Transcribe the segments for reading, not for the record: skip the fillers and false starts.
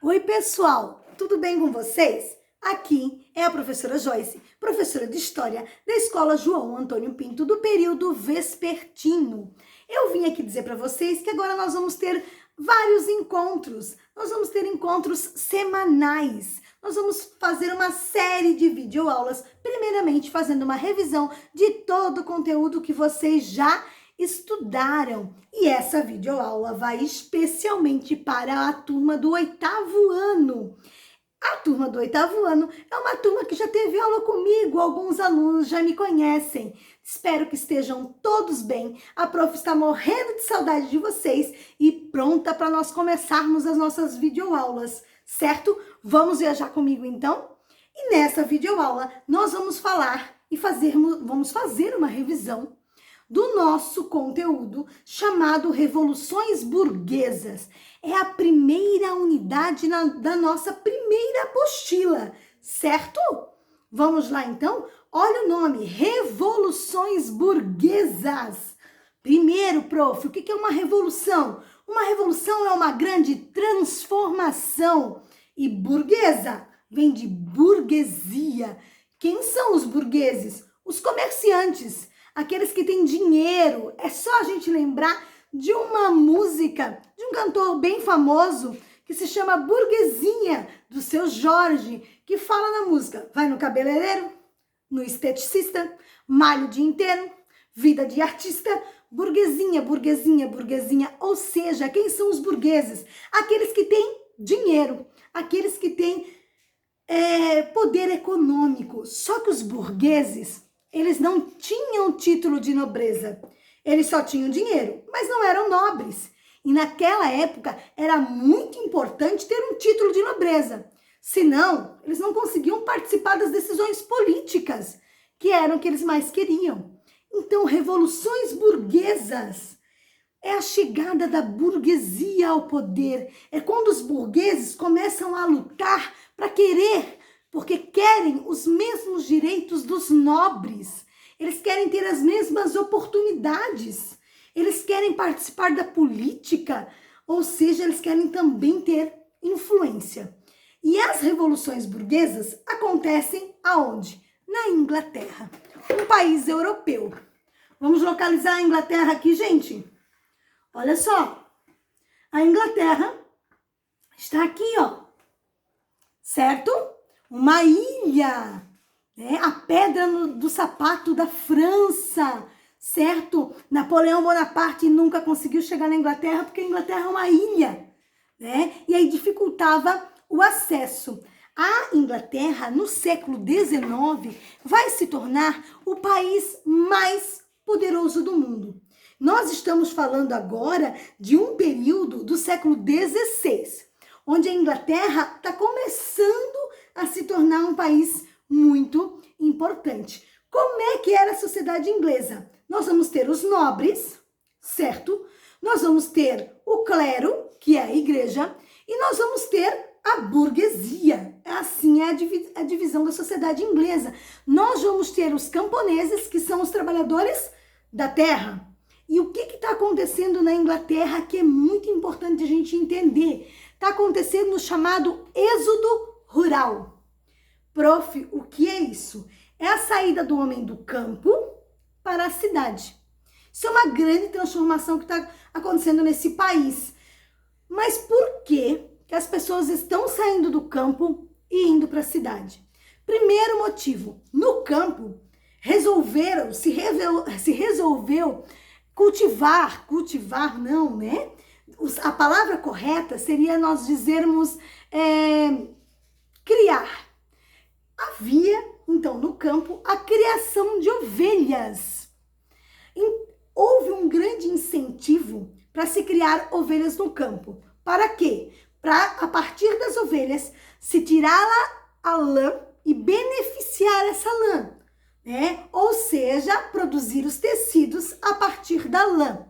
Oi, pessoal, tudo bem com vocês? Aqui é a professora Joyce, professora de História da Escola João Antônio Pinto, do período vespertino. Eu vim aqui dizer para vocês que agora nós vamos ter vários encontros. Nós vamos ter encontros semanais. Nós vamos fazer uma série de videoaulas, primeiramente fazendo uma revisão de todo o conteúdo que vocês já estudaram. E essa videoaula vai especialmente para a turma do 8º ano. A turma do 8º ano é uma turma que já teve aula comigo, alguns alunos já me conhecem. Espero que estejam todos bem. A prof está morrendo de saudade de vocês e pronta para nós começarmos as nossas videoaulas, certo? Vamos viajar comigo então? E nessa videoaula nós vamos falar e vamos fazer uma revisão do nosso conteúdo chamado Revoluções Burguesas. É a primeira unidade da nossa primeira apostila, certo? Vamos lá então? Olha o nome, Revoluções Burguesas. Primeiro, prof, o que é uma revolução? Uma revolução é uma grande transformação. E burguesa vem de burguesia. Quem são os burgueses? Os comerciantes. Aqueles que têm dinheiro. É só a gente lembrar de uma música de um cantor bem famoso que se chama Burguesinha, do Seu Jorge, que fala na música: vai no cabeleireiro, no esteticista, malha o dia inteiro, vida de artista, burguesinha, burguesinha, burguesinha. Ou seja, quem são os burgueses? Aqueles que têm dinheiro, aqueles que têm poder econômico. Só que os burgueses, eles não tinham título de nobreza, eles só tinham dinheiro, mas não eram nobres. E naquela época era muito importante ter um título de nobreza, senão eles não conseguiam participar das decisões políticas, que eram o que eles mais queriam. Então, revoluções burguesas é a chegada da burguesia ao poder, é quando os burgueses começam a lutar para querer, porque querem os mesmos direitos dos nobres. Eles querem ter as mesmas oportunidades. Eles querem participar da política, ou seja, eles querem também ter influência. E as revoluções burguesas acontecem aonde? Na Inglaterra, um país europeu. Vamos localizar a Inglaterra aqui, gente? Olha só, a Inglaterra está aqui, ó, certo? Uma ilha, né? A pedra do sapato da França, certo? Napoleão Bonaparte nunca conseguiu chegar na Inglaterra porque a Inglaterra é uma ilha, né? E aí dificultava o acesso. A Inglaterra, no século XIX, vai se tornar o país mais poderoso do mundo. Nós estamos falando agora de um período do século XVI, onde a Inglaterra está começando a se tornar um país muito importante. Como é que era a sociedade inglesa? Nós vamos ter os nobres, certo? Nós vamos ter o clero, que é a igreja, e nós vamos ter a burguesia. Assim é a divisão da sociedade inglesa. Nós vamos ter os camponeses, que são os trabalhadores da terra. E o que está acontecendo na Inglaterra que é muito importante a gente entender? Está acontecendo o chamado êxodo rural. Prof, o que é isso? É a saída do homem do campo para a cidade. Isso é uma grande transformação que está acontecendo nesse país. Mas por que as pessoas estão saindo do campo e indo para a cidade? Primeiro motivo, no campo se resolveu cultivar não, né? A palavra correta seria nós dizermos criar. Havia, então, no campo, a criação de ovelhas. Houve um grande incentivo para se criar ovelhas no campo. Para quê? Para, a partir das ovelhas, se tirar a lã e beneficiar essa lã, né? Ou seja, produzir os tecidos a partir da lã.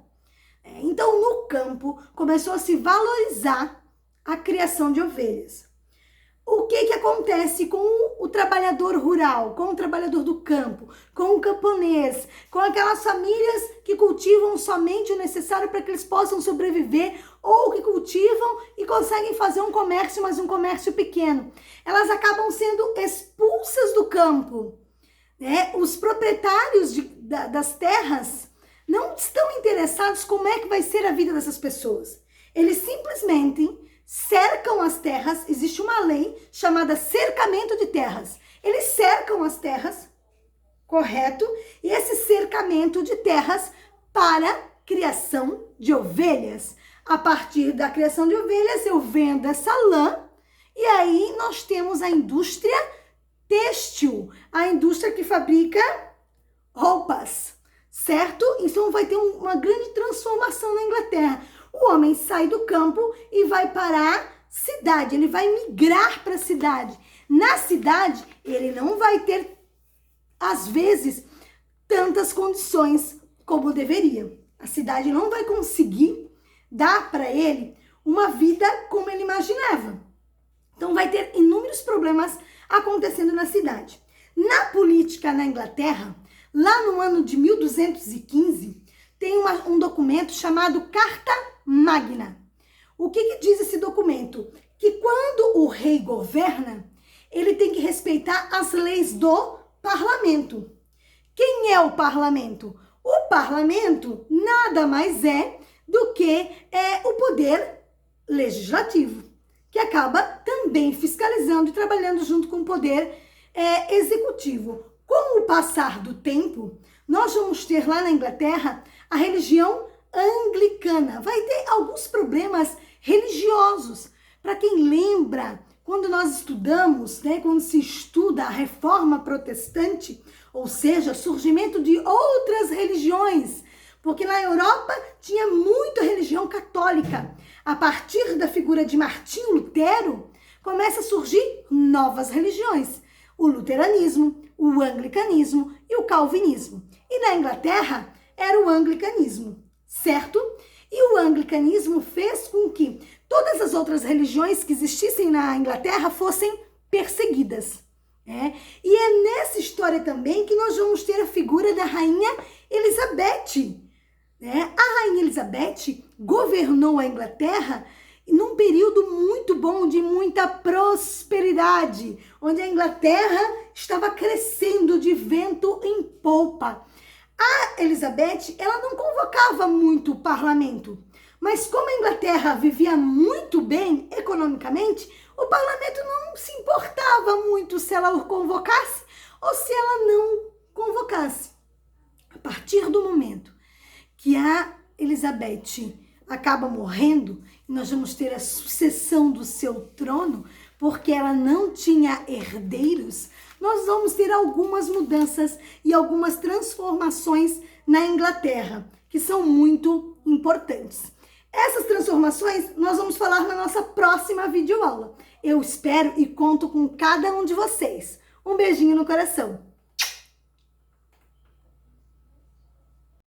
Então, no campo, começou a se valorizar a criação de ovelhas. O que acontece com o trabalhador rural, com o trabalhador do campo, com o camponês, com aquelas famílias que cultivam somente o necessário para que eles possam sobreviver ou que cultivam e conseguem fazer um comércio, mas um comércio pequeno. Elas acabam sendo expulsas do campo. Né? Os proprietários das terras não estão interessados como é que vai ser a vida dessas pessoas. Eles simplesmente cercam as terras. Existe uma lei chamada cercamento de terras. Eles cercam as terras, correto? E esse cercamento de terras para criação de ovelhas. A partir da criação de ovelhas, eu vendo essa lã e aí nós temos a indústria têxtil, a indústria que fabrica roupas, certo? Então vai ter uma grande transformação na Inglaterra. O homem sai do campo e vai para a cidade, ele vai migrar para a cidade. Na cidade, ele não vai ter, às vezes, tantas condições como deveria. A cidade não vai conseguir dar para ele uma vida como ele imaginava. Então vai ter inúmeros problemas acontecendo na cidade. Na política na Inglaterra, lá no ano de 1215, tem um documento chamado Carta Magna. O que diz esse documento? Que quando o rei governa, ele tem que respeitar as leis do parlamento. Quem é o parlamento? O parlamento nada mais é do que o poder legislativo, que acaba também fiscalizando e trabalhando junto com o poder executivo. Com o passar do tempo, nós vamos ter lá na Inglaterra a religião anglicana. Vai ter alguns problemas religiosos. Para quem lembra, quando nós estudamos, né, quando se estuda a reforma protestante, ou seja, surgimento de outras religiões, porque na Europa tinha muita religião católica. A partir da figura de Martinho Lutero, começa a surgir novas religiões. O luteranismo, o anglicanismo e o calvinismo. E na Inglaterra era o anglicanismo, certo? E o anglicanismo fez com que todas as outras religiões que existissem na Inglaterra fossem perseguidas. E é nessa história também que nós vamos ter a figura da Rainha Elizabeth. A Rainha Elizabeth governou a Inglaterra num período muito bom, de muita prosperidade, onde a Inglaterra estava crescendo de vento em polpa. A Elizabeth, ela não convocava muito o parlamento, mas como a Inglaterra vivia muito bem economicamente, o parlamento não se importava muito se ela o convocasse ou se ela não convocasse. A partir do momento que a Elizabeth acaba morrendo, nós vamos ter a sucessão do seu trono, porque ela não tinha herdeiros, nós vamos ter algumas mudanças e algumas transformações na Inglaterra, que são muito importantes. Essas transformações nós vamos falar na nossa próxima videoaula. Eu espero e conto com cada um de vocês. Um beijinho no coração.